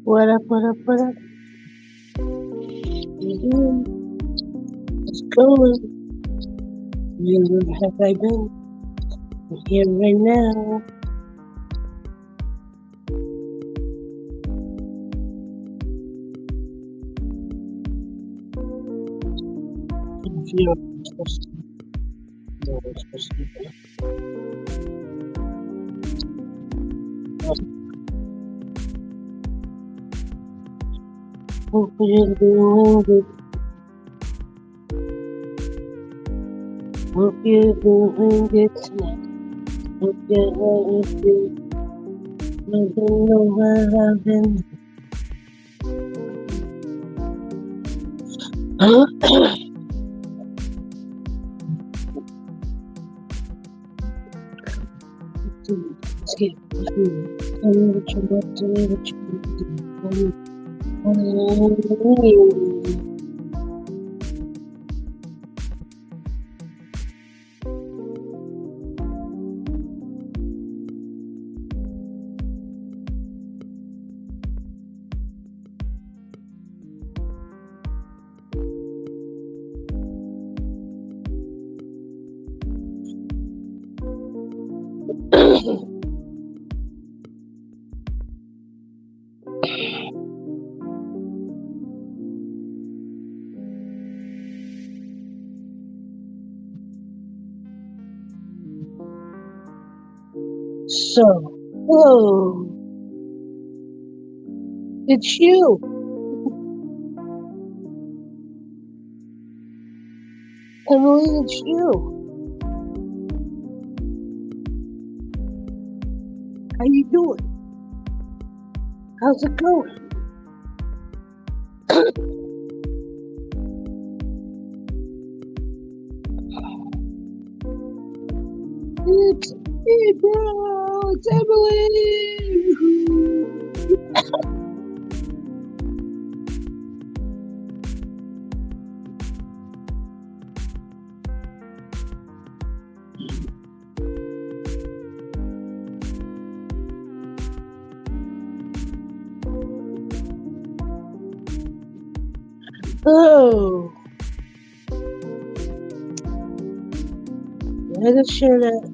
What up, what up, what up? Mhm. What's going? Where have I been? I'm here right now. I'm here. I'm supposed to know what I'm supposed to do. Hope you're doing good. Hope you're doing good tonight. Hope you're having good. I don't know where I've been. Let's get through. Tell me what you want. Tell me what you want to do. So, hello, it's you. Emily, it's you. How you doing? How's it going? It's me, bro. It's Emily. Oh, let us share that.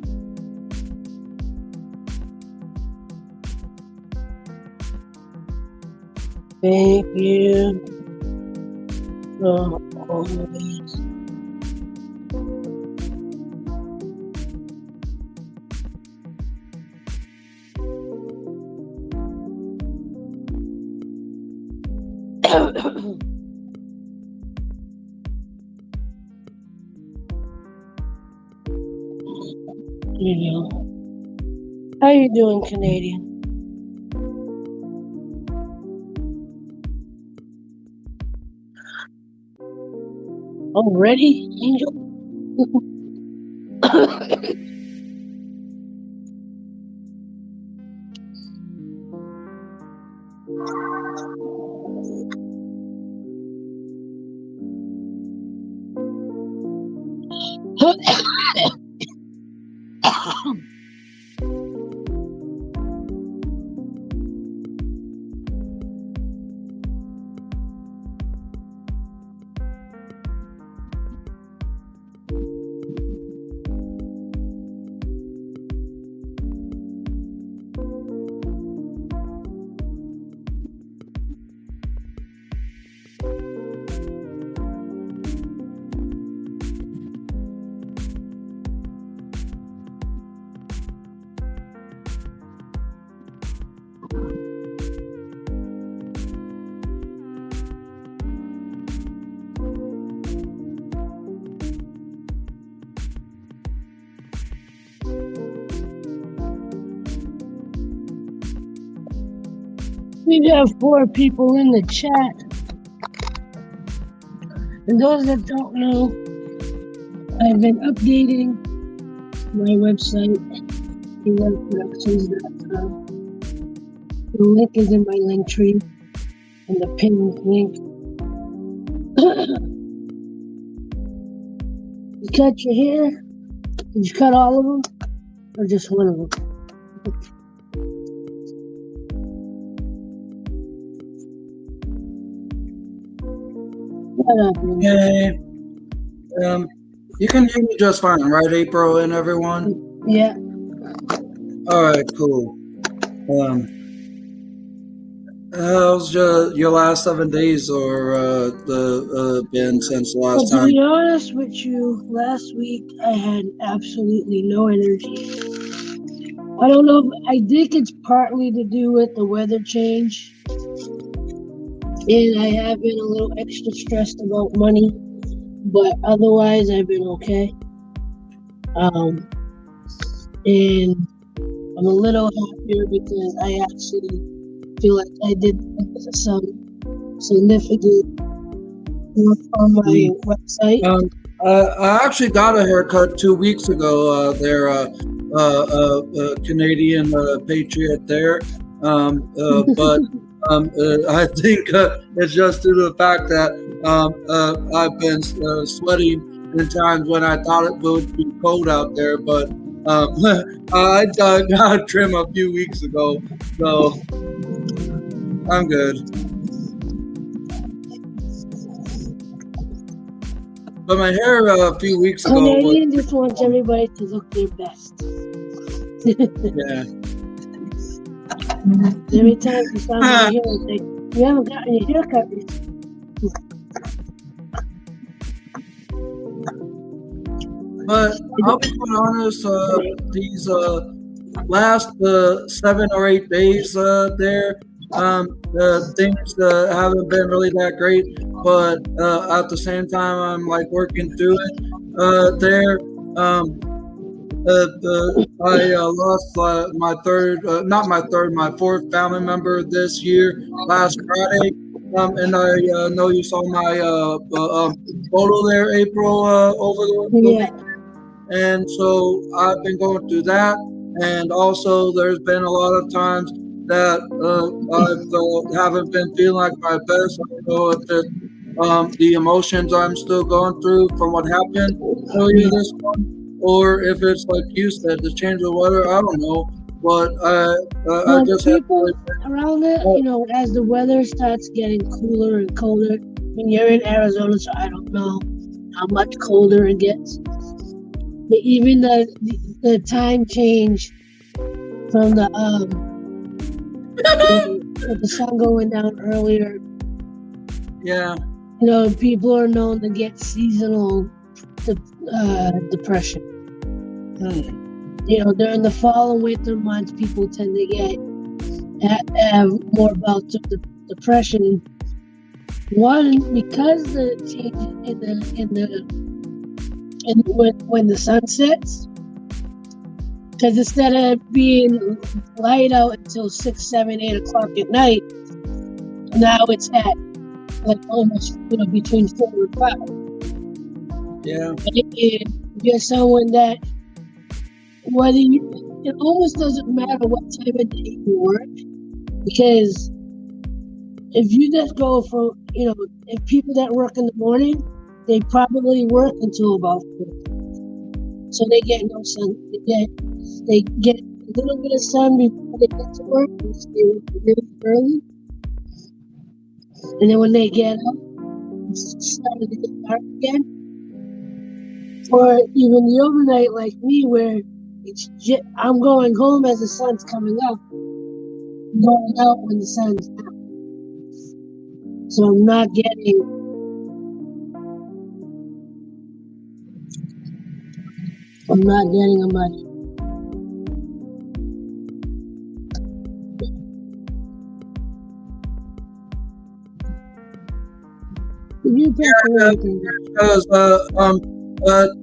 Thank you for always. You know, how you doing, Canadian? Already, Angel? We have 4 people in the chat. And those that don't know, I've been updating my website, productions.com. The link is in my link tree, and the pinned link. You cut your hair? Did you cut all of them? Or just one of them? What up, man? Hey, um, you can hear me just fine, right, April and everyone? Yeah. All right, cool. Um, how's your last 7 days or the been since the Well, last to time? be honest with you, last week I had absolutely no energy. I don't know. I think it's partly to do with the weather change, and I have been a little extra stressed about money. But otherwise, I've been okay. Um, and I'm a little happier because I actually feel like I did some significant work on my Mm. website. I actually got a haircut 2 weeks ago. They're Canadian patriot there, but I think it's just due to the fact that I've been sweating in times when I thought it would be cold out there. But I got a trim a few weeks ago, so I'm good. But my hair a few weeks ago was Canadian just wants everybody to look their best. yeah. Every time you sign my hair, it's like, you haven't gotten your haircut recently. But I'll be quite honest, these last 7 or 8 days there, things haven't been really that great. But at the same time, I'm like working through it there. I lost my fourth family member this year, last Friday. And I know you saw my photo there, April, over the Yeah. weekend. And so I've been going through that. And also, there's been a lot of times that I haven't been feeling like my best. I don't know if it's the emotions I'm still going through from what happened earlier this month, or if it's like you said, the change of weather. I don't know, but I Well, just have people to. around it, as the weather starts getting cooler and colder, I mean, you're in Arizona, so I don't know how much colder it gets. But even the time change from with the sun going down earlier, Yeah. people are known to get seasonal depression. During the fall and winter months, people tend to have more bouts of depression. One, because the change when the sun sets, because instead of being light out until 6, 7, 8 o'clock at night, now it's at like almost between 4 and 5. Yeah. And you're someone that it almost doesn't matter what time of day you work, because if you just go from if people that work in the morning, they probably work until about 4. So they get no sun. They get a little bit of sun before they get to work, and they work really early. And then when they get up, it's starting to get dark again. Or even the overnight, like me, where I'm going home as the sun's coming up, going out when the sun's out. So I'm not getting a much. Because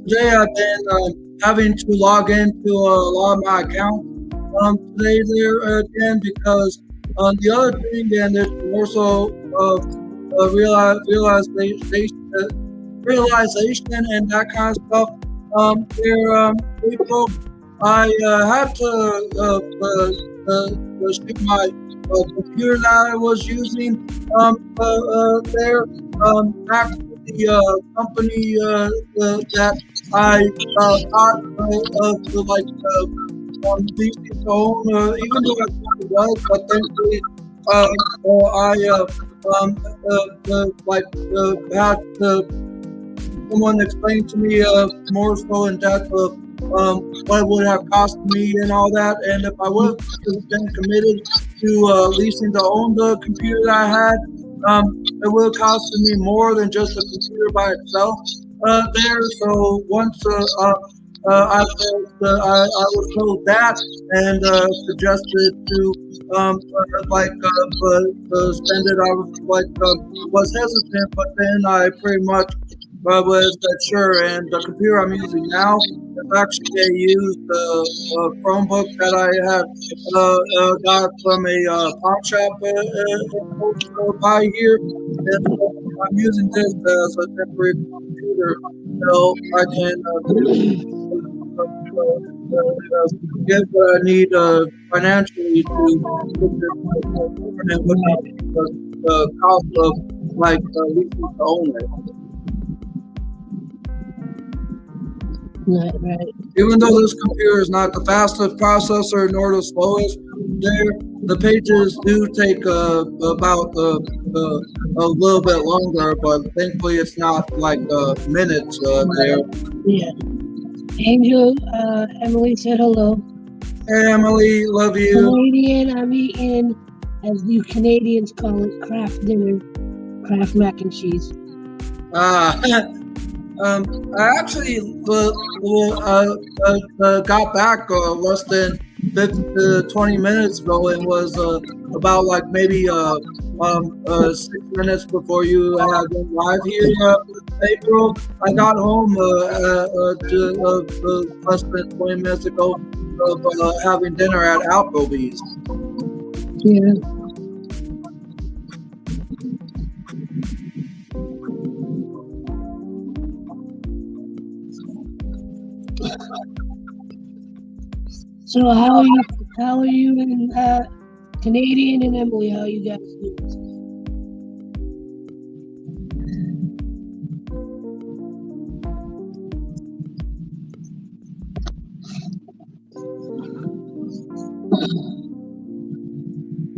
today I've been having to log into a lot of my accounts today there again, because the other thing, and there's more so realization and that kind of stuff. April, I had to ship my computer that I was using there back to the company that I got to leasing to own, even though I thought it was, but thankfully I like had someone explain to me more so in depth of what it would have cost me and all that. And if I would have been committed to leasing to own the computer that I had, it would have costed me more than just the computer by itself there. So once I was told that and suggested to spend it, I was was hesitant, but then I pretty much was that sure. And the computer I'm using now is actually a used Chromebook that I had got from a pawn shop by here. And I'm using this as a temporary computer so I can get what I need financially to put this internet without the cost of leasing to own it. Right. Even though this computer is not the fastest processor nor the slowest, the pages do take about a little bit longer, but thankfully it's not like minutes there. Yeah. Angel, Emily said hello. Hey Emily, love you. Canadian, I'm eating, as you Canadians call it, Kraft dinner, Kraft mac and cheese. I actually got back less than 15 to 20 minutes ago and was about like maybe 6 minutes before you had been live here, April. I got home less than 20 minutes ago of having dinner at Applebee's. Yeah. So how are you in Canadian and Emily? How are you guys doing?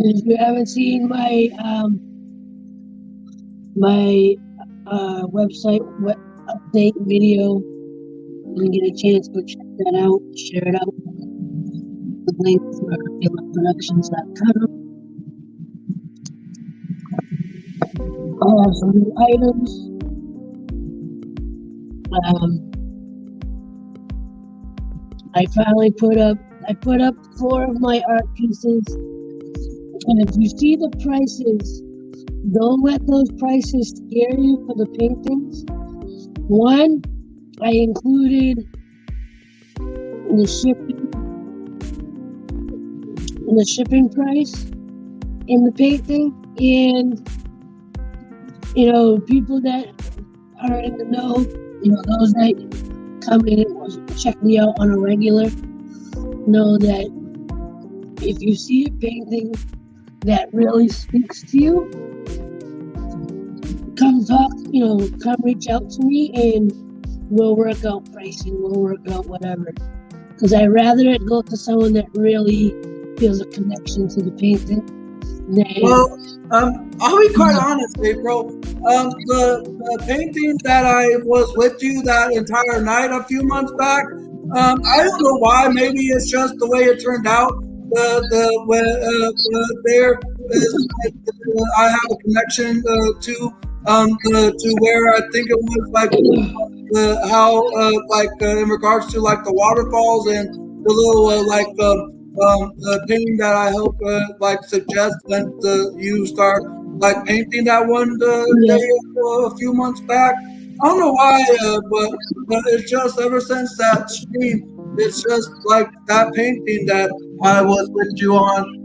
If you haven't seen my website update video, you get a chance to check that out, share it out. The link for productions.com. I have some new items. I finally put up 4 of my art pieces. And if you see the prices, don't let those prices scare you for the paintings. One, I included the shipping price in the painting, and people that are in the know, those that come in and check me out on a regular, know that if you see a painting that really speaks to you, come reach out to me and we'll work out pricing, we'll work out whatever. Because I'd rather it go to someone that really feels a connection to the painting. Well, I'll be quite honest, April. The painting that I was with you that entire night a few months back, I don't know why. Maybe it's just the way it turned out. I have a connection to where I think it was like in regards to like the waterfalls and the little the painting that I help suggest when you start painting that one day a few months back. I don't know why, but it's just ever since that stream, it's just like that painting that I was with you on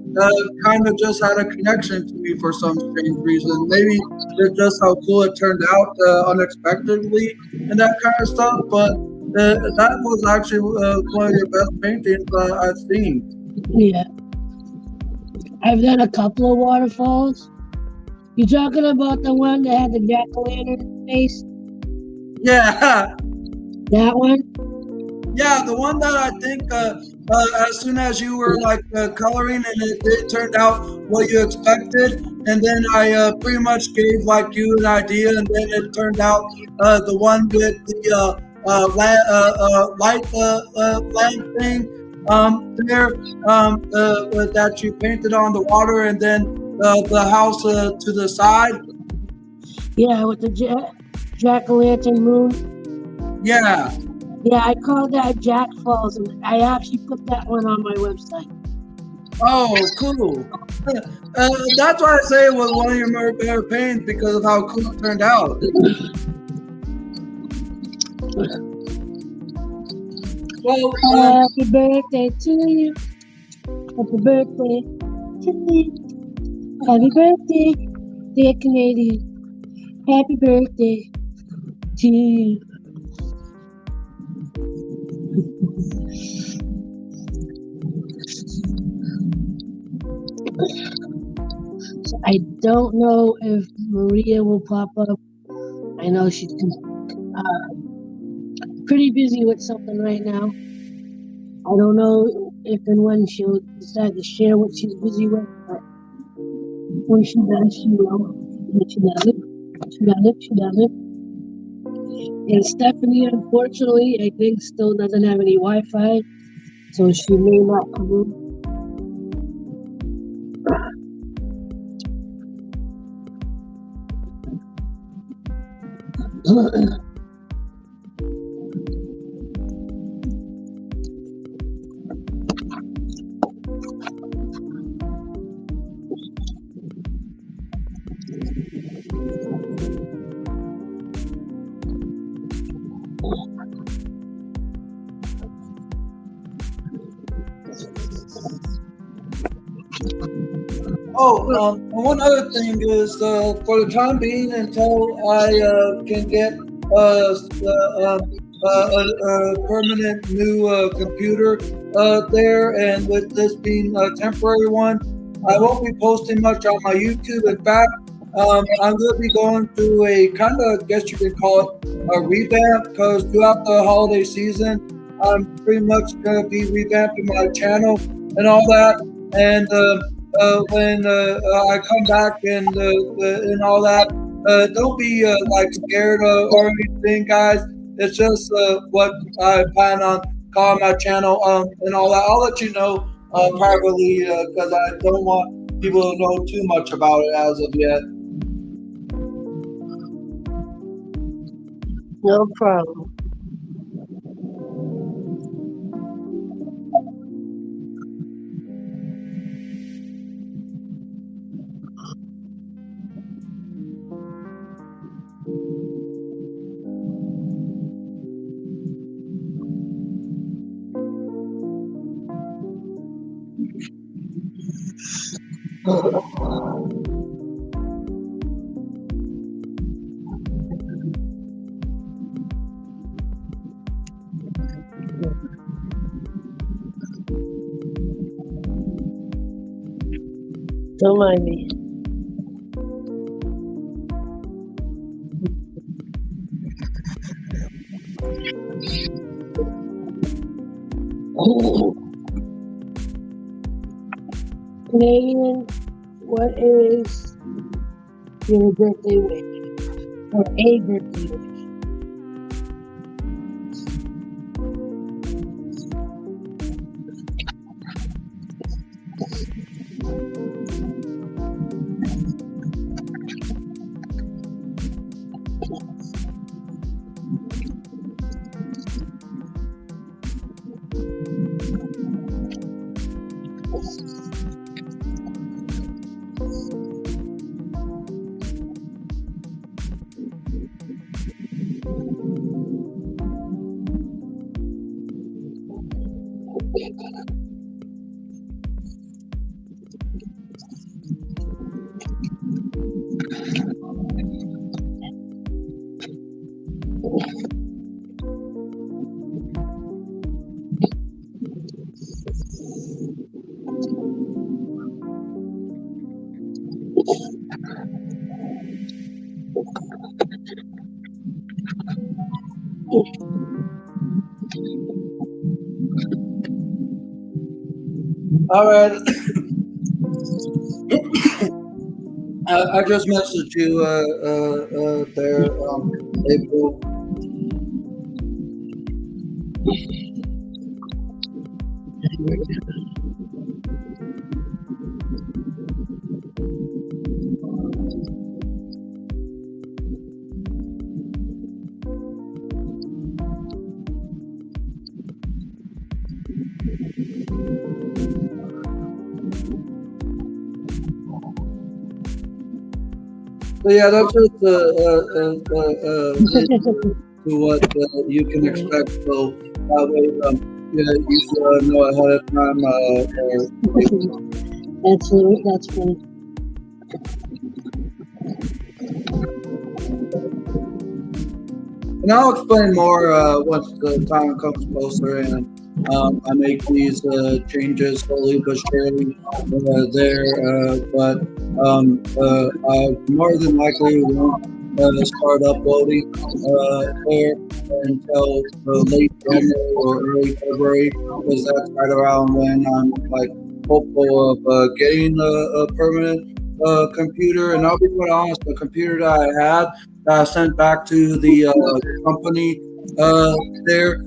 kind of just had a connection to me for some strange reason. Maybe it's just how cool it turned out unexpectedly and that kind of stuff. But that was actually one of your best paintings I've seen. Yeah. I've done a couple of waterfalls. You talking about the one that had the jack-o'-lantern face? Yeah. That one? Yeah, the one that I think as soon as you were like coloring and it turned out what you expected, and then I pretty much gave like you an idea, and then it turned out the one with the light lamp thing there that you painted on the water, and then the house to the side. Yeah, with the jack-o'-lantern moon. Yeah. Yeah, I call that Jack Falls, and I actually put that one on my website. Oh, cool. That's why I say it was one of your better paints because of how cool it turned out. Well, happy birthday to you. Happy birthday to me. Happy birthday, dear Canadian. Happy birthday to you. So I don't know if Maria will pop up. I know she's pretty busy with something right now. I don't know if and when she'll decide to share what she's busy with, but when she does, she will. But she doesn't. And Stephanie, unfortunately, I think still doesn't have any Wi-Fi, so she may not come in. Oh, one other thing is for the time being, until I can get a permanent new computer there, and with this being a temporary one, I won't be posting much on my YouTube. In fact, I'm going to be going through a kind of, I guess you could call it a revamp, because throughout the holiday season, I'm pretty much going to be revamping my channel and all that. And when I come back and all that, don't be like scared or anything, guys. It's just what I plan on calling my channel and all that. I'll let you know privately because I don't want people to know too much about it as of yet. No problem. Don't mind me. Canadian, what is your birthday wish? Or a birthday wish? All right. I just messaged you there, April. So yeah, that's just to what you can expect. So that way, yeah, you should know ahead of time. That's funny. And I'll explain more once the time comes closer and I make these changes slowly but surely there. But I more than likely won't start uploading there until late January or early February because that's right around when I'm like hopeful of getting a permanent computer. And I'll be quite honest, the computer that I had that I sent back to the company there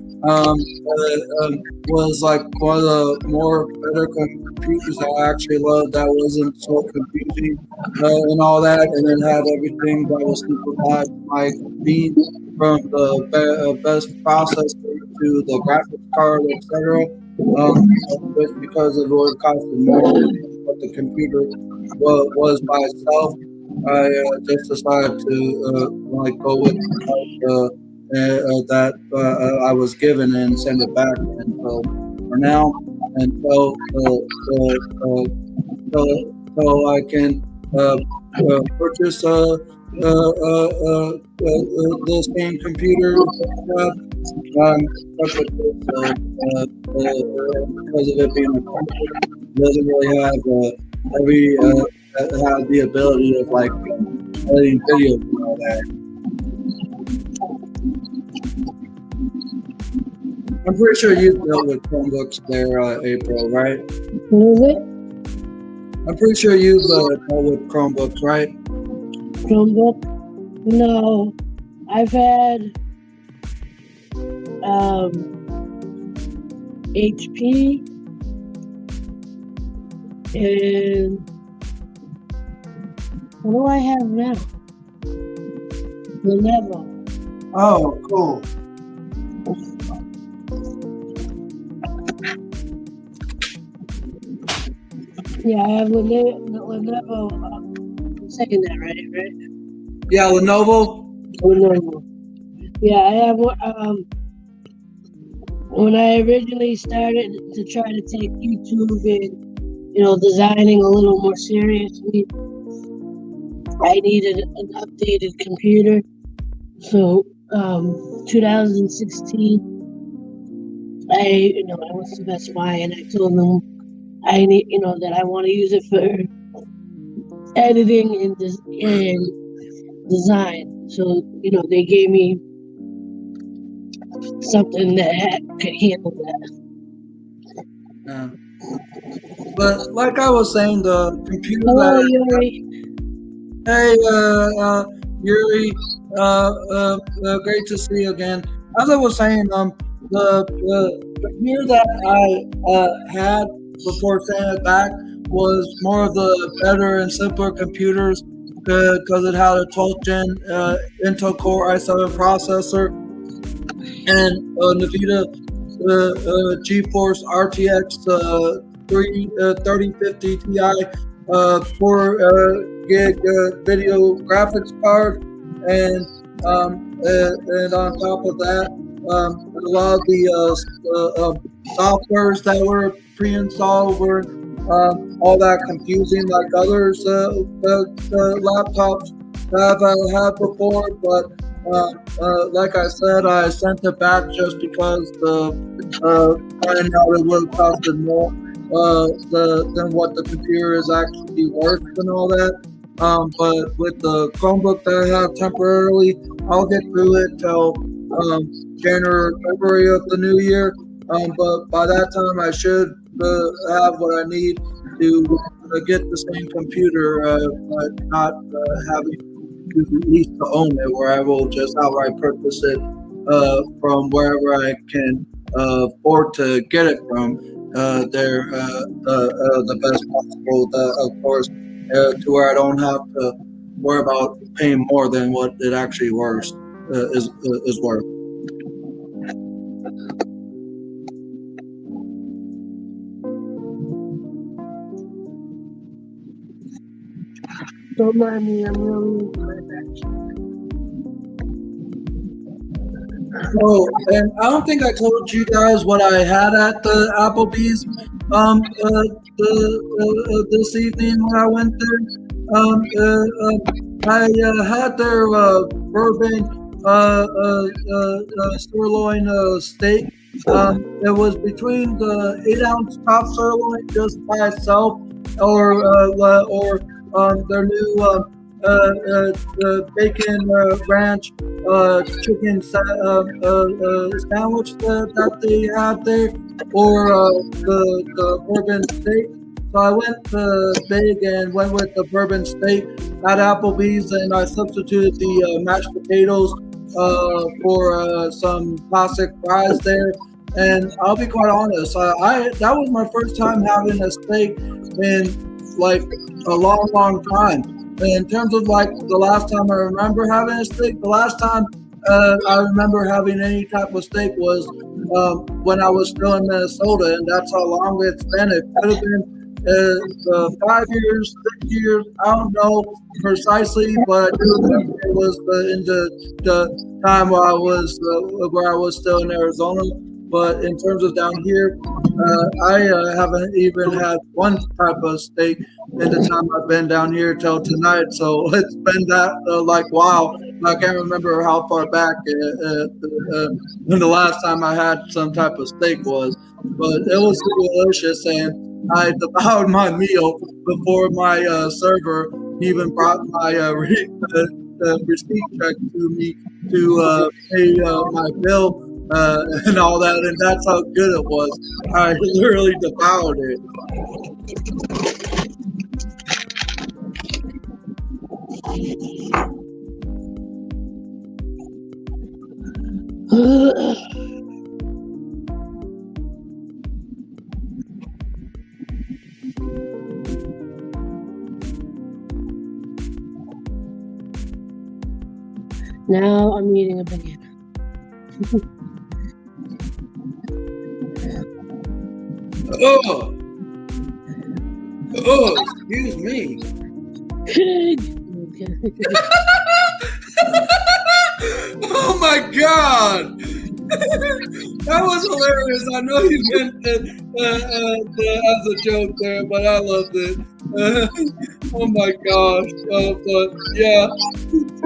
was like one of the more better computers that I actually loved. That wasn't so confusing and all that, and then had everything that was simplified, like being from the best processor to the graphics card, etc. Just because it would cost more than what the computer was by itself. I just decided to like go with that I was given and send it back. And so for now, until I can purchase the same computer, stuck with this, because of it being a computer, it doesn't really have have the ability of like editing videos and all that. I'm pretty sure you dealt with Chromebooks there, April, right? What is it? I'm pretty sure you've dealt with Chromebooks, right? Chromebook? No, I've had HP and what do I have now? Lenovo. Oh, cool. Yeah, I have Lenovo. I'm saying that right? Yeah, Lenovo. Lenovo. Yeah, I have one. When I originally started to try to take YouTube and designing a little more seriously, I needed an updated computer. So 2016, I went to Best Buy and I told them I need that I want to use it for editing and design. So they gave me something that could handle that. Yeah. But like I was saying, the computer Hello, that Yuri. hey Yuri, great to see you again. As I was saying, the computer that I had before sending it back was more of the better and simpler computers because it had a 12th gen Intel Core i7 processor and NVIDIA GeForce RTX 3050 Ti 4 gig video graphics card, and on top of that, a lot of the softwares that were pre-installed were all that confusing like others laptops that I've had before, but like I said, I sent it back just because finding out it would have costed more than what the computer is actually worth and all that. But with the Chromebook that I have temporarily, I'll get through it till January or February of the new year. But by that time, I should have what I need to get the same computer, but not having to lease to own it, where I will just outright purchase it from wherever I can afford to get it from. They're the best possible, of course, to where I don't have to worry about paying more than what it actually is worth. Don't mind me, I'm really into my back. Oh, and I don't think I told you guys what I had at the Applebee's this evening when I went there. I had their bourbon sirloin steak. It was between the 8-ounce top sirloin just by itself, or their new bacon ranch chicken sandwich that they had there, or the bourbon steak. So I went big and went with the bourbon steak at Applebee's, and I substituted the mashed potatoes for some classic fries there. And I'll be quite honest, that was my first time having a steak in like a long time. In terms of like the last time I remember having a steak, the last time I remember having any type of steak was when I was still in Minnesota, and that's how long it's been. It could have been 5 years, 6 years, I don't know precisely, but I do remember it was in the time where I was still in Arizona. But in terms of down here, I haven't even had one type of steak in the time I've been down here till tonight. So it's been that wow. I can't remember how far back when the last time I had some type of steak was. But it was delicious, and I devoured my meal before my server even brought my receipt check to me to pay my bill. And all that, and that's how good it was. I literally devoured it. Now I'm eating a banana. Excuse me. Oh my God, that was hilarious. I know you meant it as a joke there, but I loved it. Oh my gosh, but yeah,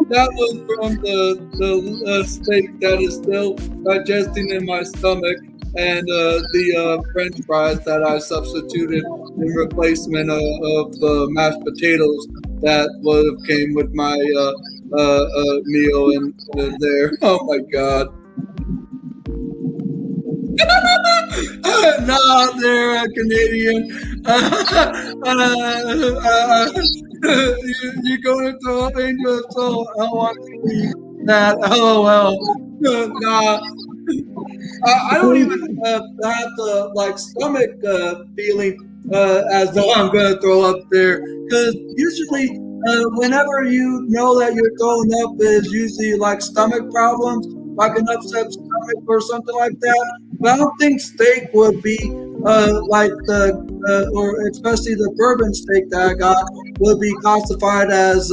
that was from the steak that is still digesting in my stomach, and the French fries that I substituted in replacement of the mashed potatoes that would have came with my meal and there. Oh my God. No, they're Canadian. You're going to throw up Angel, so I want to see that. LOL. Nah. I don't even have the like stomach feeling as though I'm going to throw up there, because usually whenever you know that you're throwing up is usually like stomach problems, like an upset stomach or something like that. But I don't think steak would be like or especially the bourbon steak that I got would be classified as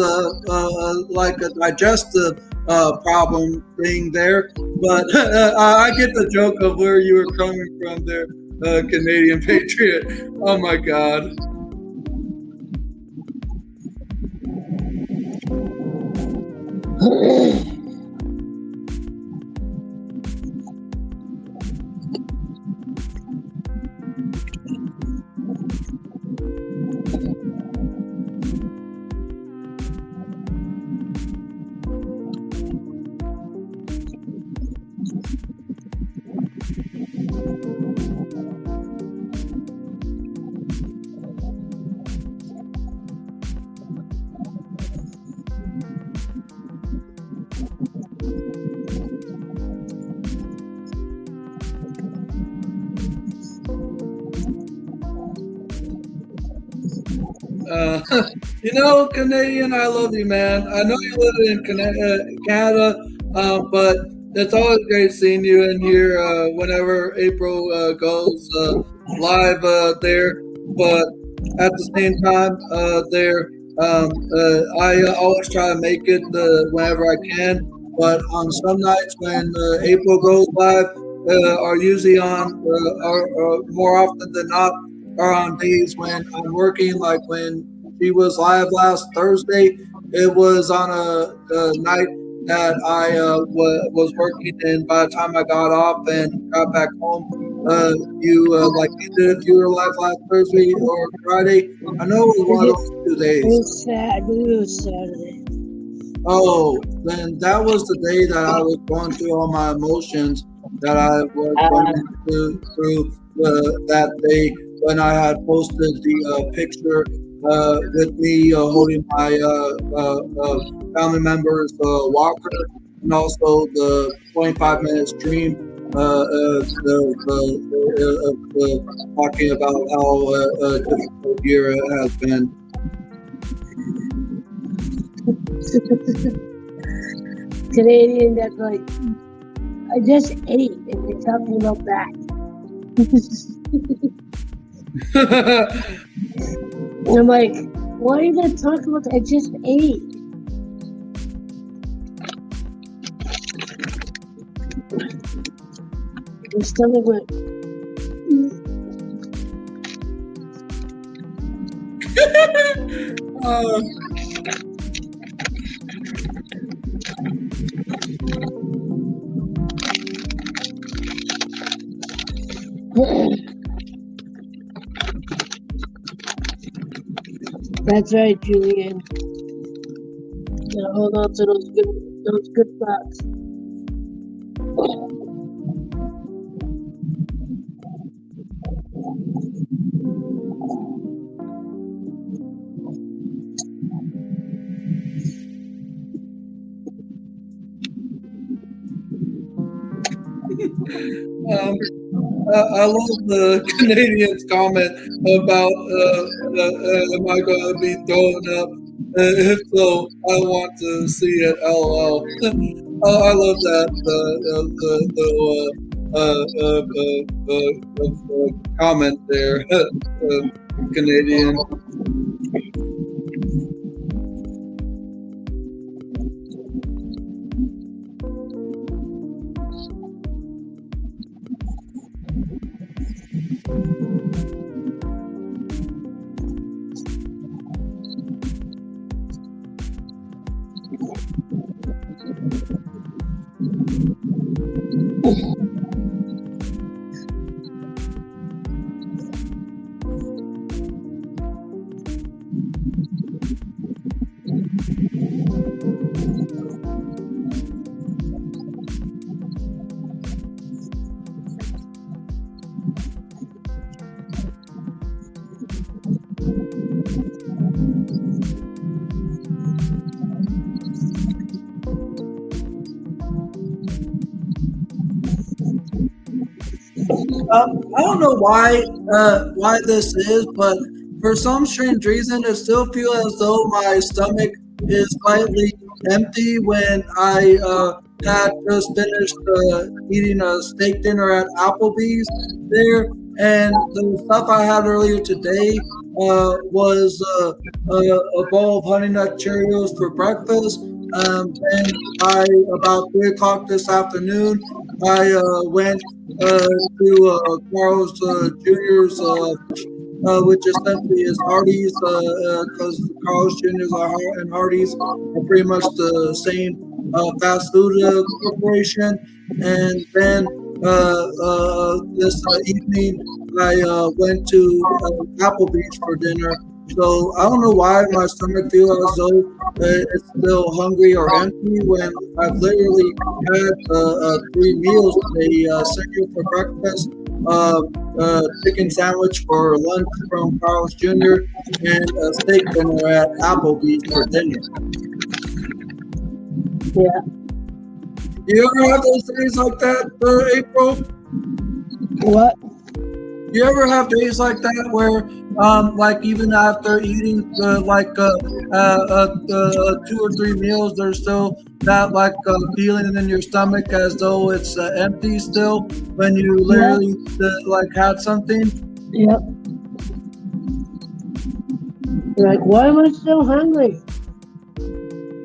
like a digestive problem thing there. But I get the joke of where you were coming from there, Canadian Patriot. Oh my God. Uh, Canadian, I love you, man. I know you live in Canada, but it's always great seeing you in here whenever April goes live there. But at the same time, I always try to make it whenever I can. But on some nights when April goes live, are usually are more often than not are on days when I'm working, like when she was live last Thursday. It was on a night that I was working, and by the time I got off and got back home, like you did, you were live last Thursday or Friday. I know it was one of those 2 days. It was sad. I believe it was Saturday. Oh, then that was the day that I was going through all my emotions that I was going through that day when I had posted the picture with me holding my family member's walker, and also the 25-minute stream talking about how difficult year it has been. Canadian, that's like, I just ate, and they're talking about that. And I'm like, why are you gonna talk about that? I just ate. My stomach went. That's right, Julian. Gotta hold on to those good thoughts. I love the Canadians' comment about am I going to be throwing up? If so, I want to see it. LOL. I love that comment there, Canadian. I don't know why this is, but for some strange reason, it still feels as though my stomach is slightly empty when I had just finished eating a steak dinner at Applebee's there, and the stuff I had earlier today was a bowl of Honey Nut Cheerios for breakfast. Then about 3 o'clock this afternoon, I went to Carl's Jr.'s, which essentially is Hardee's, because Carl's Jr.'s and Hardee's are pretty much the same fast food corporation. And then this evening, I went to Applebee's for dinner. So I don't know why my stomach feels as though it's still hungry or empty when I've literally had 3 meals today: cereal for breakfast, chicken sandwich for lunch from Carl's Jr., and a steak dinner at Applebee's for dinner. Yeah. You ever have those days like that, April? What? You ever have days like that where Like even after eating 2 or 3 meals, there's still that feeling in your stomach as though it's empty still when you Yep. literally like had something. Yep. You're like, why am I still hungry?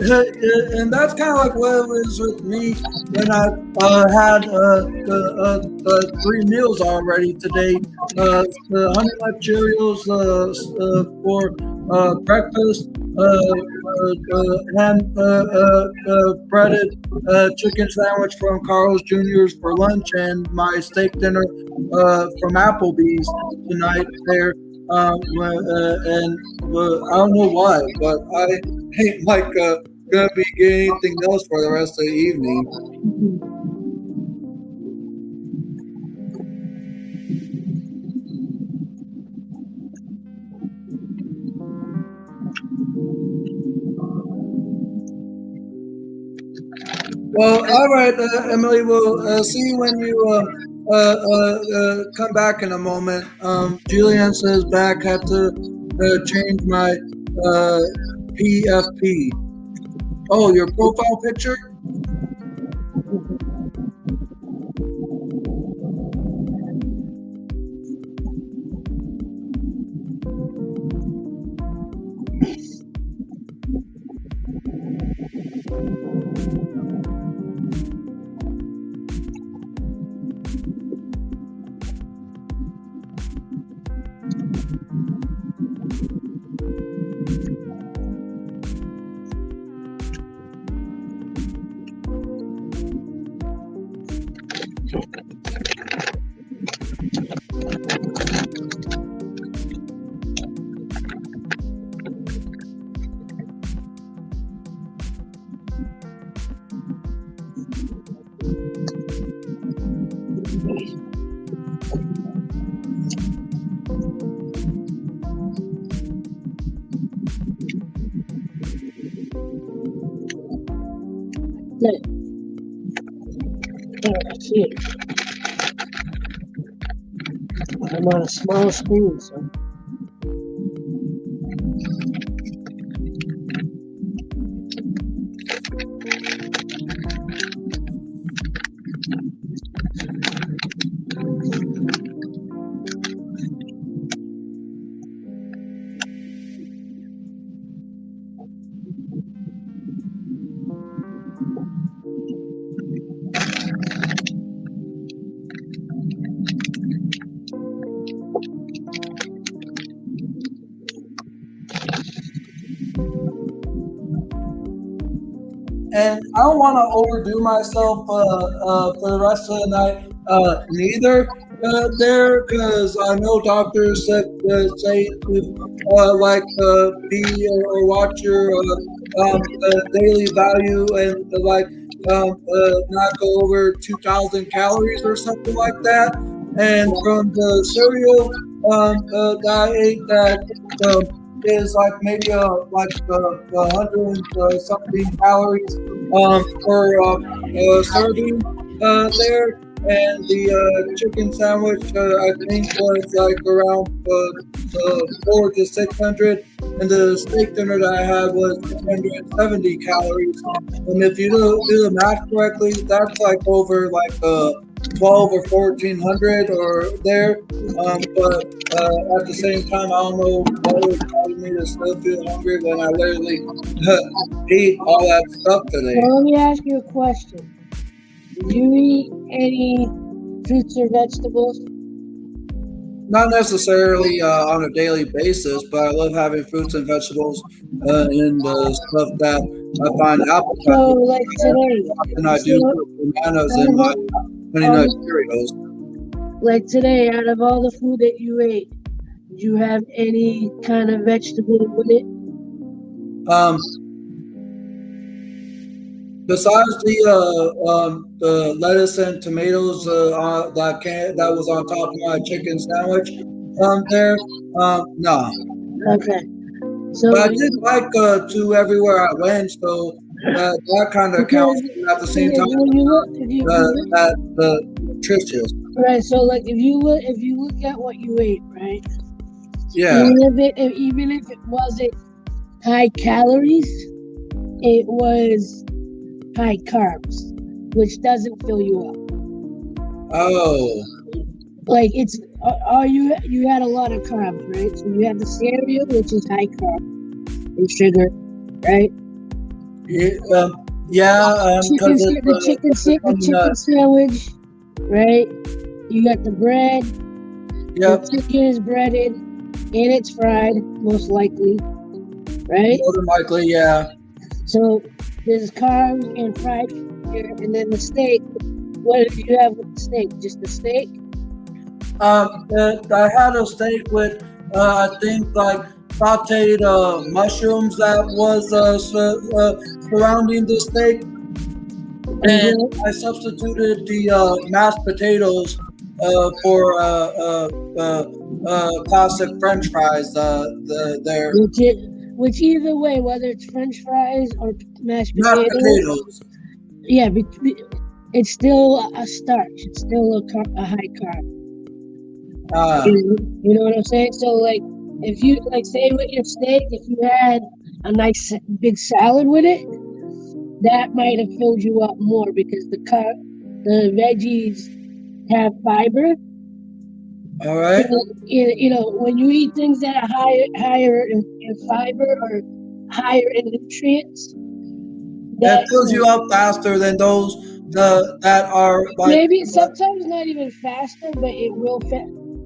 And that's kind of like what it was with me when I had 3 meals already today. The Honey Nut Cheerios for breakfast, hand breaded chicken sandwich from Carl's Jr.'s for lunch, and my steak dinner from Applebee's tonight there. And I don't know why, but I ain't gonna be getting anything else for the rest of the evening. Well, all right, Emily. We'll see you when you come back in a moment. Julian says back had to change my PFP. Oh, your profile picture? I see it. I'm on a small screen, so. And I don't want to overdo myself for the rest of the night, neither there, because I know doctors say to be or watch your daily value and not go over 2,000 calories or something like that. And from the cereal that I ate, that is like maybe 100 something calories per serving there, and the chicken sandwich I think was like around 400 to 600, and the steak dinner that I had was 670 calories. And if you do the math correctly, that's like over 12 or 1400 or there. But at the same time, I don't know what was causing me to still feel hungry when I literally ate all that stuff today. Well, let me ask you a question. Do you eat any fruits or vegetables? Not necessarily on a daily basis, but I love having fruits and vegetables and stuff that I find appetizing. So, like today, And I do put bananas in my Honey Nut Cheerios. like today, out of all the food that you ate, did you have any kind of vegetable with it? Besides the lettuce and tomatoes that was on top of my chicken sandwich there, no. Okay. So, But I did like to everywhere I went, so that kind of counts. And at the same time, when you look, if you the nutritious. right, so like if you look at what you ate, right? Yeah. Even if it wasn't high calories, it was high carbs, which doesn't fill you up. Oh. Like it's you had a lot of carbs, right? So you have the cereal, which is high carb and sugar, right? Yeah. Because The chicken sandwich, right? You got the bread. Yep. The chicken is breaded and it's fried, most likely, right? More than likely, yeah. So there's carbs and fried here, and then the steak. What did you have with the steak? Just the steak? I had a steak with, I think, like sauteed mushrooms that was surrounding the steak, and I substituted the mashed potatoes for classic French fries. There. Which either way, whether it's French fries or mashed Mashed potatoes, yeah, it's still a starch. It's still a high carb. You know what I'm saying? So like, if you say with your steak, if you had a nice big salad with it, that might have filled you up more because the veggies have fiber. All right. You know, when you eat things that are higher in fiber or higher in nutrients, that fills you up faster than those that are like, maybe sometimes not even faster, but it will.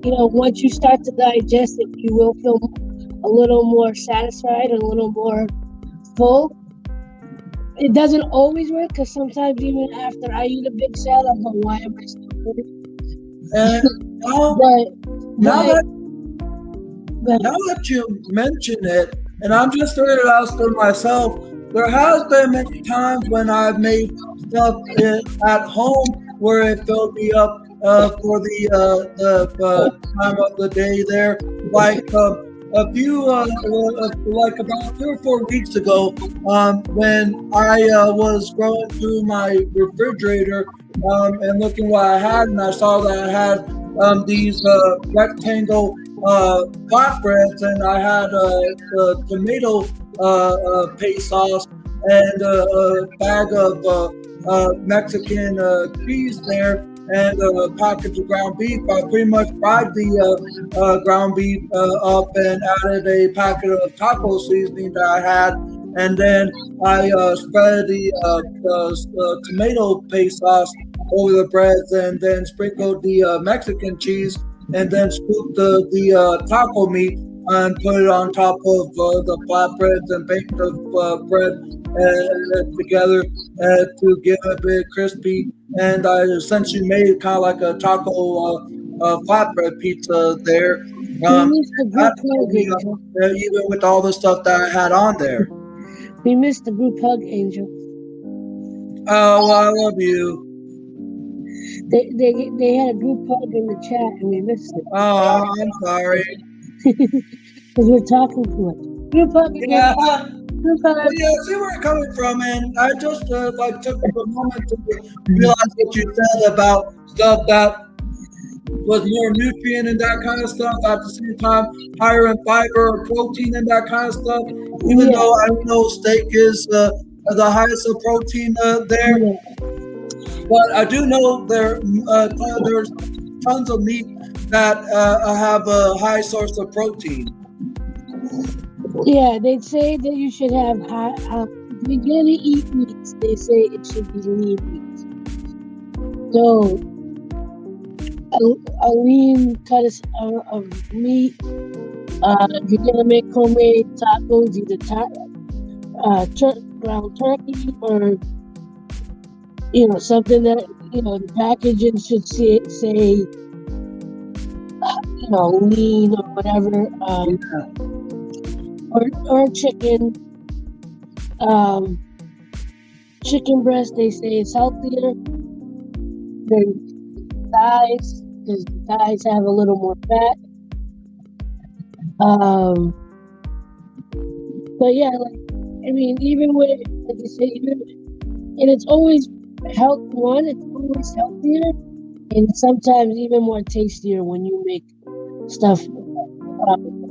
You know, once you start to digest it, you will feel a little more satisfied and a little more full. It doesn't always work because sometimes even after I eat a big salad, I'm like, why am I still full? Now that you mention it, and I'm just throwing it out to myself, there has been many times when I've made stuff at home where it filled me up for the time of the day there. Like a few, like about 3 or 4 weeks ago, when I was going through my refrigerator and looking what I had, and I saw that I had these rectangle flatbreads, and I had tomato paste sauce and a bag of Mexican cheese there, and a package of ground beef. I pretty much fried the ground beef up and added a packet of taco seasoning that I had, and then I spread the tomato paste sauce over the breads, and then sprinkled the Mexican cheese, and then scooped the taco meat and put it on top of the flatbreads and baked the bread together to give it a bit crispy. And I essentially made it kind of like a taco flatbread pizza there. Even with all the stuff that I had on there. We missed the group hug, Angel. Oh, well, I love you. They had a group hug in the chat and we missed it. Oh, I'm sorry. Because we're talking too much. Group hug again. Yeah. Yeah, see where I'm coming from, and I just took a moment to realize what you said about stuff that was more nutrient and that kind of stuff. At the same time, higher in fiber or protein and that kind of stuff. Even though I know steak is the highest of protein there, but I do know there's tons of meat that have a high source of protein. Yeah, they say that you should have if you're gonna eat meats, they say it should be lean meat. So a lean cut of meat. If you're gonna make homemade tacos, either ground turkey or something that the packaging should say lean or whatever. Or chicken. Chicken breast, they say it's healthier than thighs because the thighs have a little more fat. But yeah, even with, like you say, and it's always it's always healthier and sometimes even more tastier when you make stuff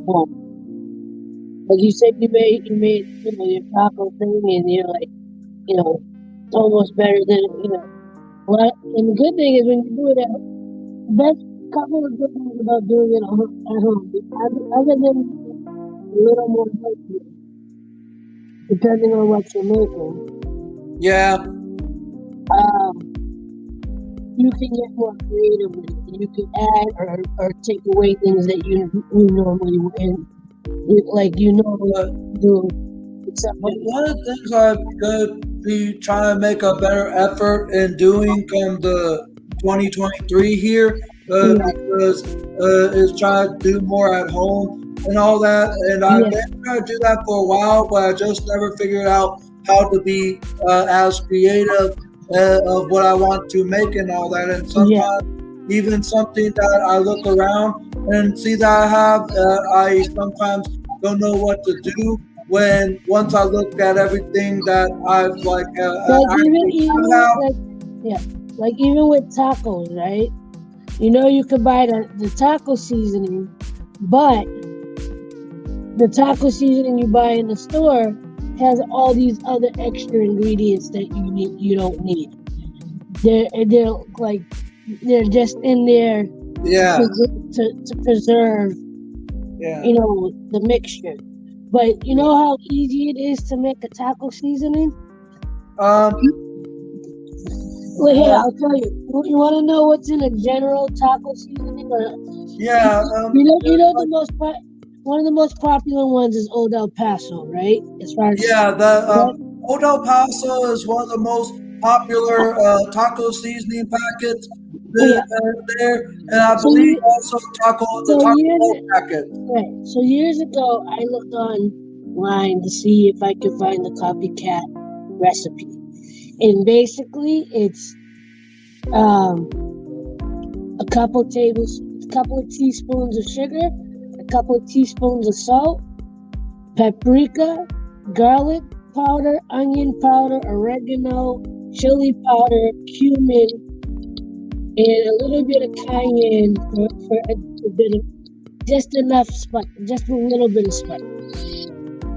home. Like you said, you made your taco thing, and you're like, it's almost better than Well, and the good thing is when you do it the best couple of good things about doing it at home, other than a little more healthy, depending on what you're making, Yeah, um, you can get more creative with it. You can add or take away things that you normally wouldn't, but do. Except for, one of the things I'm going to be trying to make a better effort in doing come the 2023 here, yeah, because is trying to do more at home and all that. And I've yeah, been trying to do that for a while, but I just never figured out how to be as creative of what I want to make and all that. And yeah. sometimes even something that I look around and see that I have, I sometimes don't know what to do when once I look at everything that I've Like actually have. like even with tacos, right? You could buy the taco seasoning, but the taco seasoning you buy in the store has all these other extra ingredients that you don't need. They're just in there Yeah, to preserve yeah. the mixture. But you know how easy it is to make a taco seasoning? Um, Well, here, I'll tell you. You want to know what's in a general taco seasoning? yeah, One of the most popular ones is Old El Paso, right? As far as yeah. The right? Old El Paso is one of the most popular taco seasoning packets Yeah. there, and I So believe you, also the so taco years, Bell packet. right. So years ago, I looked online to see if I could find the copycat recipe, and basically, it's um a couple of teaspoons of sugar, a couple of teaspoons of salt, paprika, garlic powder, onion powder, oregano, chili powder, cumin, and a little bit of cayenne for a bit of just enough spice, just a little bit of spice.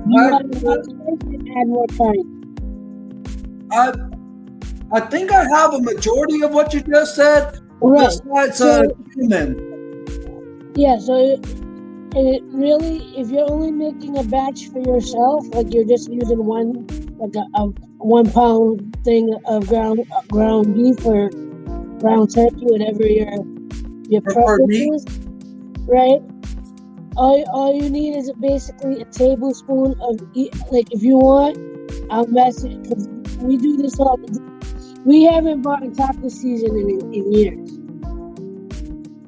You I, want more spice, add more cayenne. I, I think I have a majority of what you just said, Right. besides So cumin. yeah, so and it really, if you're only making a batch for yourself, like you're just using like a 1 pound thing of ground beef or ground turkey, whatever your Preferred preference meat. is, right? All you need is basically a tablespoon of like if you want, I'll mess it because we do this all the time. We haven't bought a taco seasoning in years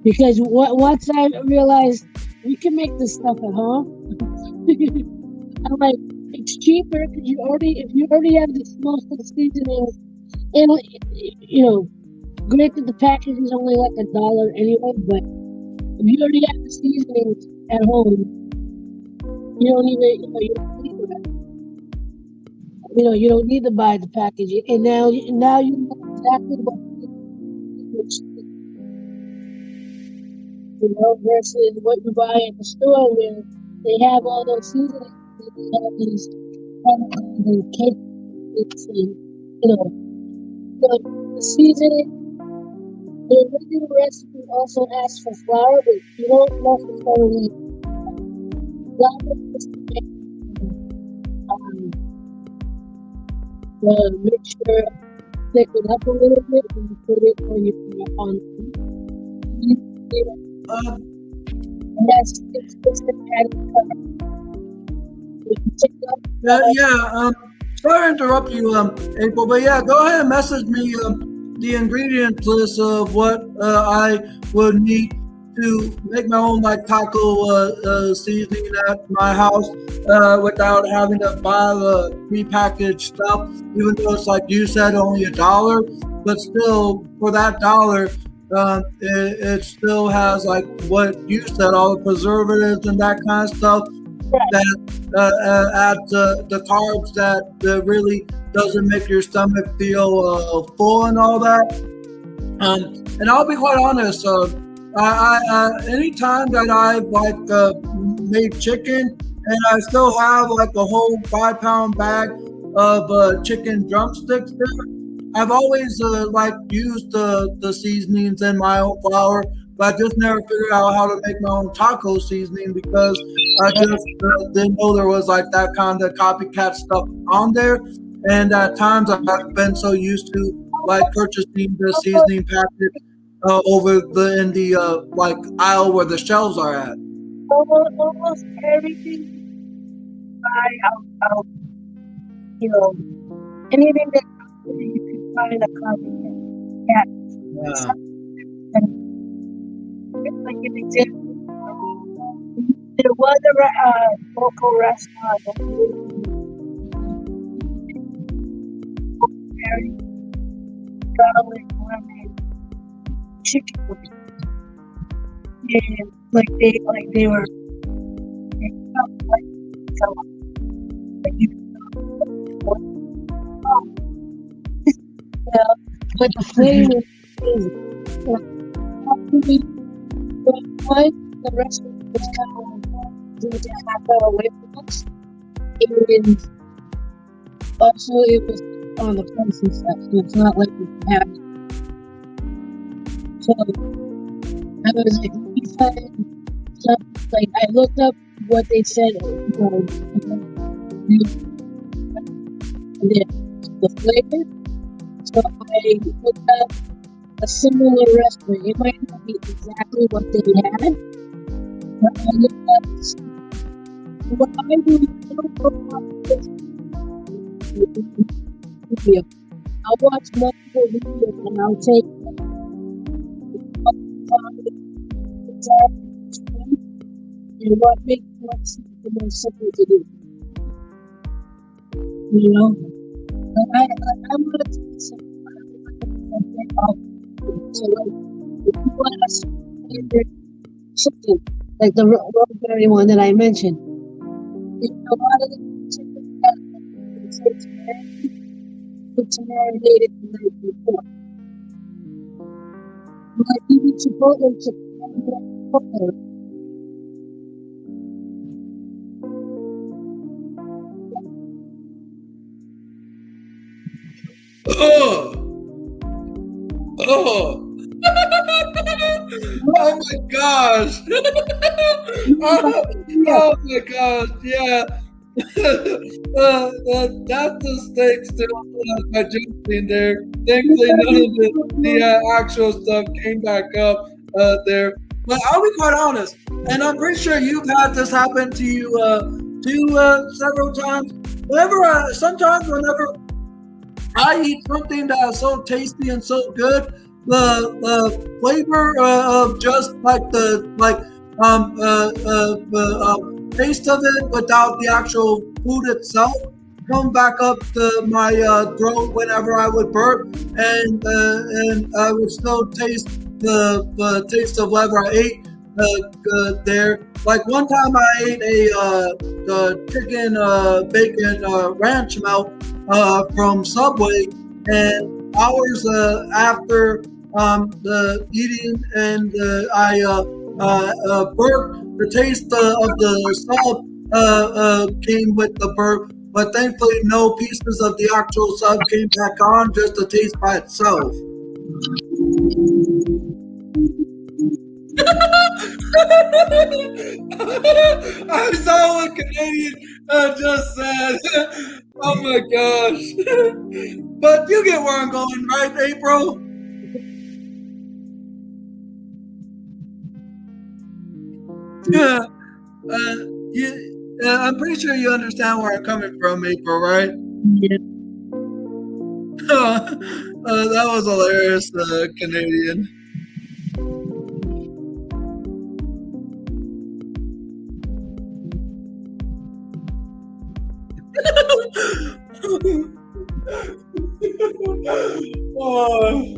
because once I realized we can make this stuff at home. I'm like, it's cheaper because if you already have most of the seasonings, and granted the package is only like $1 anyway, but if you already have the seasonings at home, you don't even you don't need to, you don't need to buy the package, and now you know exactly what versus what you buy at the store where they have all those seasonings. They have these chemicals and cakes and the seasoning. The original recipe also asks for flour, but you don't necessarily flour just to make the mixture thicken up a little bit when you put it on Um, and it's just an added color. If you take up sorry to interrupt you, April, but yeah, go ahead and message me the ingredients list of what I would need to make my own taco seasoning at my house without having to buy the prepackaged stuff. Even though it's like you said, only $1, but still for that dollar, it still has like what you said, all the preservatives and that kind of stuff that adds the carbs that really doesn't make your stomach feel full and all that. And I'll be quite honest. I anytime that I've made chicken, and I still have like a whole 5 pound bag of chicken drumsticks there. I've always like used the seasonings in my own flour, but I just never figured out how to make my own taco seasoning because I just didn't know there was like that kind of copycat stuff on there. And at times I've been so used to like purchasing the seasoning packets over in the like aisle where the shelves are at. Almost everything out, anything that you can find a copycat. Yeah. And like an example, there was a local restaurant that very garlic lemon chicken wings. And they were felt like so like you yeah, but the flavor is one the restaurant was kind of just a half hour away from us. And also it was on the place and stuff, so it's not like we have it. So I was like, like I looked up what they said, and the flavor. So I looked up a similar restaurant. It might not be exactly what they had, but I looked up what I do. I'll watch multiple videos and I'll take and what makes what's the most simple to do. I'm gonna take some so like if you want something like the rosemary one that I mentioned, a lot of the chicken it's marinated the night before. Like even Chipotle chicken. Oh, oh, oh my gosh! Oh my gosh! Yeah, that's the steak still digesting there. Thankfully, none of the actual stuff came back up there. But I'll be quite honest, and I'm pretty sure you've had this happen to you several times. Sometimes whenever I eat something that is so tasty and so good, the flavor of just like the taste of it without the actual food itself come back up to my throat whenever I would burp, and I would still taste the taste of whatever I ate there. Like one time I ate a chicken bacon ranch melt from Subway, and hours after the eating, and I burped. The taste of the sub came with the burp, but thankfully no pieces of the actual sub came back on, just the taste by itself. I saw what Canadian just said. Oh my gosh. But you get where I'm going, right, April? Yeah. I'm pretty sure you understand where I'm coming from, April, right? Yeah. That was hilarious, Canadian. Oh.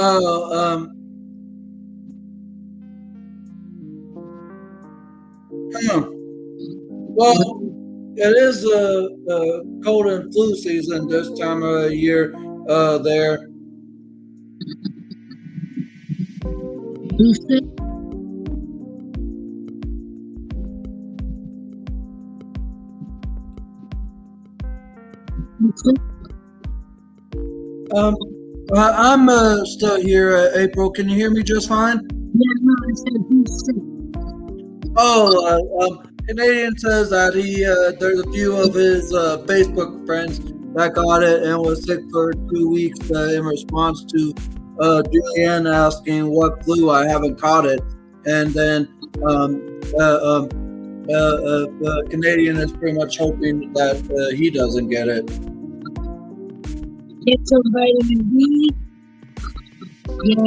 Oh, huh. Well, it is cold and flu season this time of year there. You said you said Um, I'm still here, April. Can you hear me just fine? yeah, no, I said you said Oh, Canadian says that there's a few of his Facebook friends that got it and was sick for 2 weeks in response to Julianne asking what flu. I haven't caught it, and then Canadian is pretty much hoping that he doesn't get it. get some vitamin D. Yeah,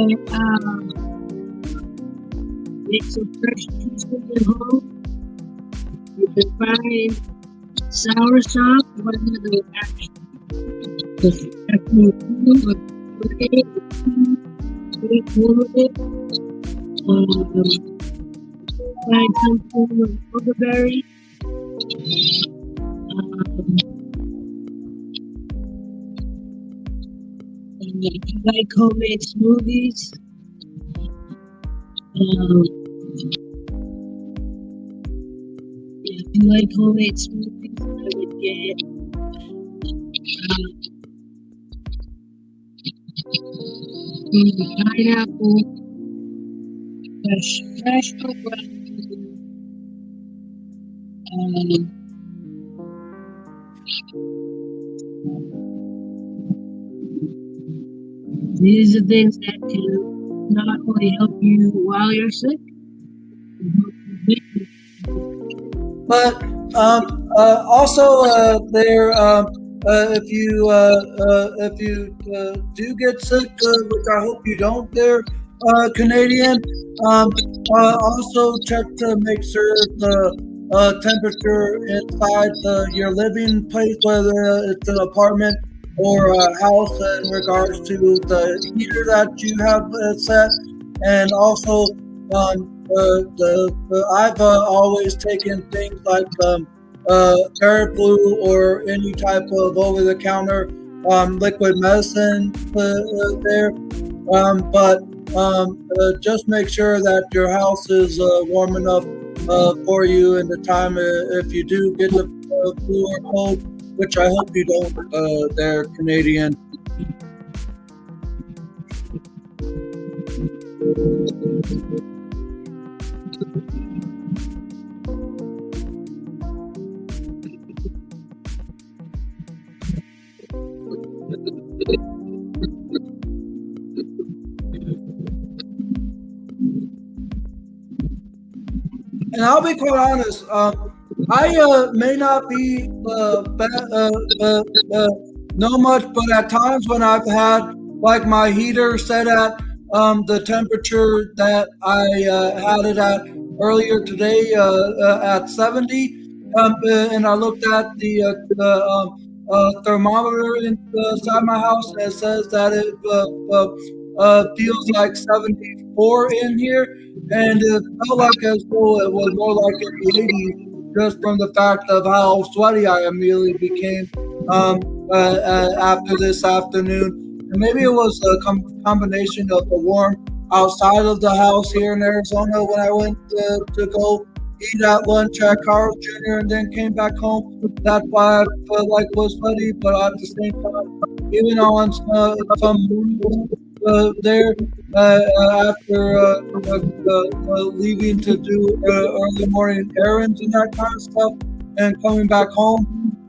make some fresh juices at home. You can find soursop, one of the actual food, but sweet it. Find some food with elderberry. And if you like homemade smoothies, if you like homemade smoothies, I would get pineapple, fresh okra, these are things that can not only help you while you're sick, But also, if you do get sick, which I hope you don't, there, Canadian. Also check to make sure the temperature inside your living place, whether it's an apartment or a house, in regards to the heater that you have set, and also I've always taken things like Theraflu or any type of over-the-counter liquid medicine there. But just make sure that your house is warm enough for you in the time if you do get the flu or cold, which I hope you don't there, Canadian. And I'll be quite honest. I may not be no much, but at times when I've had like my heater set at the temperature that I had it at earlier today at 70, and I looked at the thermometer inside my house, and it says that it feels like 74 in here, and it felt like as though it was more like in the 80s, just from the fact of how sweaty I immediately became after this afternoon. And maybe it was a combination of the warm outside of the house here in Arizona when I went to go eat at lunch at Carl's Jr. and then came back home. That's why I felt like was funny, but at the same time, even on some mornings there after leaving to do early morning errands and that kind of stuff, and coming back home,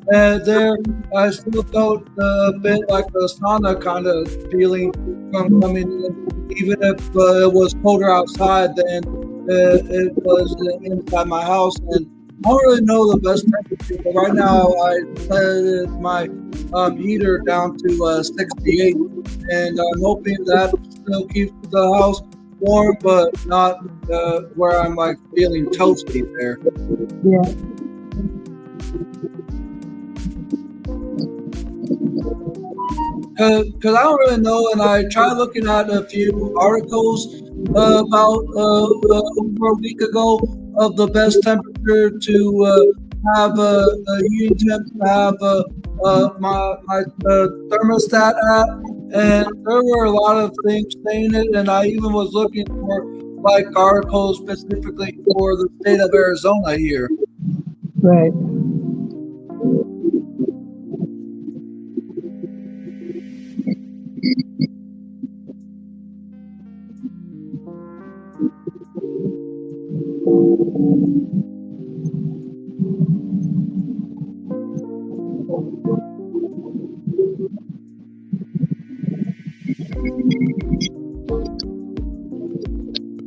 there I still felt a bit like a sauna kind of feeling from coming in, even if it was colder outside than it was inside my house. And I don't really know the best temperature, but right now I set my heater down to 68, and I'm hoping that still keeps the house warm, but not where I'm like feeling toasty there. Yeah. Because I don't really know, and I tried looking at a few articles about over a week ago of the best temperature to have a heating temp to have my thermostat at, and there were a lot of things saying it, and I even was looking for like articles specifically for the state of Arizona here. Right.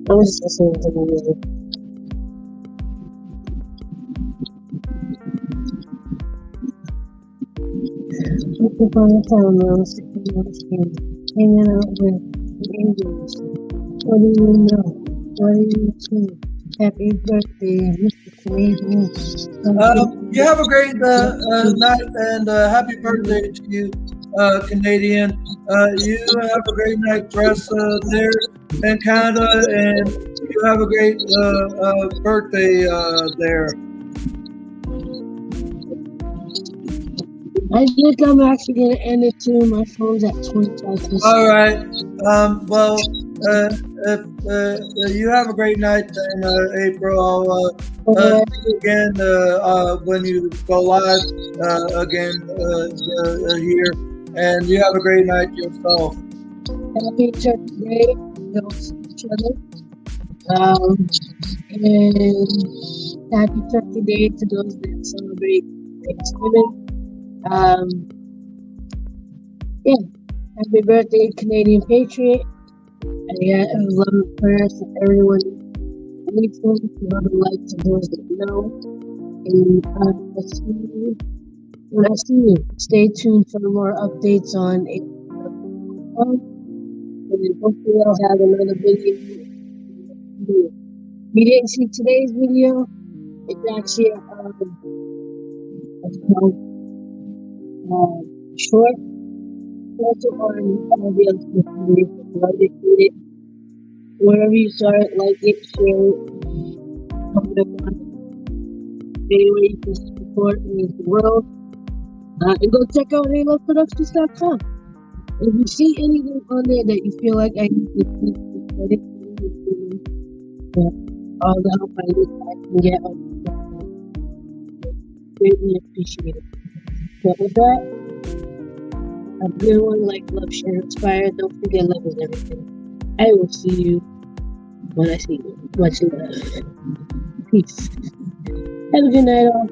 I was listening to the music. Looking for the town now, sitting on the street, hanging out with the angels. What do you know? What do you see? Happy birthday, Mr. Canadian. You have a great night, and happy birthday to you, Canadian. You have a great night rest there in Canada, and you have a great birthday there. I think I'm actually going to end it too. My phone's at 25%. All right. Well, if you have a great night, then April. I'll see you again when you go live again here. And you have a great night yourself. Happy Turkey Day. Don't see each other. And happy Turkey Day to those that celebrate Thanksgiving. Yeah. Happy birthday, Canadian Patriot. I got love and prayers for everyone needs them, love and light to those that know. And I'll see you when I see you. Stay tuned for more updates on April. And hopefully I'll have another video. If you didn't see today's video, it's actually short. Also on all the other social media, love it, wherever you saw it, like it, share it, comment on it. Any way you can support the world. And go check out haloproductions.com. If you see anything on there that you feel like I need to speak, all the help I can get on greatly appreciated. But with that, everyone, like, love, share, inspire. Don't forget, love is everything. I will see you when I see you. Much love. Peace. Have a good night, all.